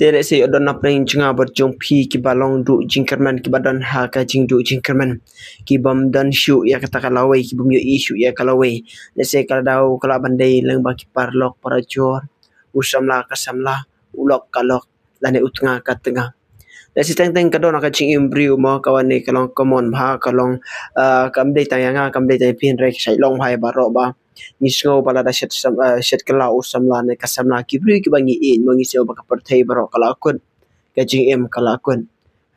Tere se odon na preng chinga ber jong phi ki balong du jingkerman ki badan ha ka jing du jingkerman ki bam dan shu ya kata kalawe ki bum yo isu ya kalawe le se kala dau kala bandai leng ba ki parlok parajor usamla kasamla ulok kalok lane utnga ka tengah le si teng teng kadon ka ching imbriu mo kawane kalong komon bha kalong kam dei tayanga kam dei tay pin rek sai long bhai baro ba nisgo bala da shet kala usamla ne kasamla ki bri ki bangi in mangi se ba ka perthei baro kala kun ka ching em kala kun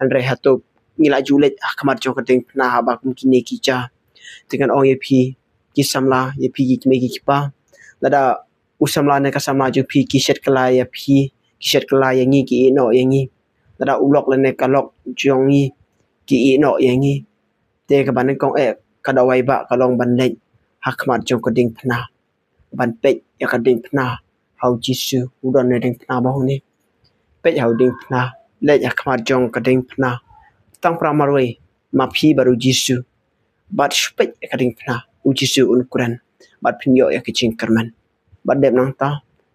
andre hato ngila julet kamar jo ka ting na ba kum kini ki cha dengan ong ye phi ki samla ye phi ki me ki pa lada usamla ne kasamla ju phi ki shet kala ye phi ki shet kala ye ngi ki no ye ngi lada ulok le ne kalok jong ngi ki no ye ngi te ka ban kong ka dawai ba kalong ban le hakmat jong ka ding pna ban pe ya ka ding pna hau jisu udon ne ding pna ba ni pe hau ding pna le ya khamar jong ka ding pna tang pramarwe ma phi baru jisu bat spek ka ding pna u jisu un quran bat pinyo ya kicing kerman bat dep nang ta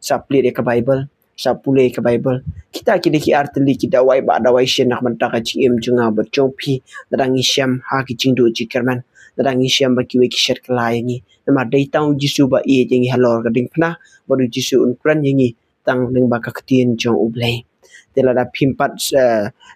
sapli de ka bible sapule ka bible kita kidi ki artli ki dawai ba dawai shen nak manta ka chim junga ba chong phi dadang isham ha kicing du ji kerman dadang isham ba ki we ki shet kala ni ma dei tang jisu ba e jingi halor ka ding pna baru jisu un quran yingi tang ling ba ka ktien jong ublei tela da pimpat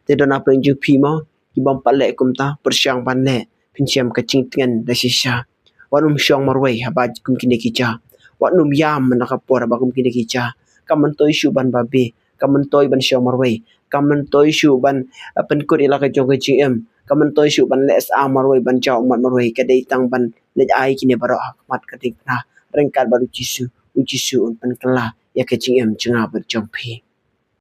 te dona penju pimo ki bom pale kumta persyang panle pinchiam kacing tengan da sisa wanum syong marwai haba kum kini kicha wanum yam nakapor ba kum kini kicha kaman toy shu ban babe kaman toy ban syong marwai kaman toy shu ban penkut ila ka jong kacing em kaman toy shu ban les a marwai ban jaw mat marwai ka dei tang ban le ai kini baro hakmat ka ding na rengkat baru jisu un pen kala ya kacing em chenga ber jong phi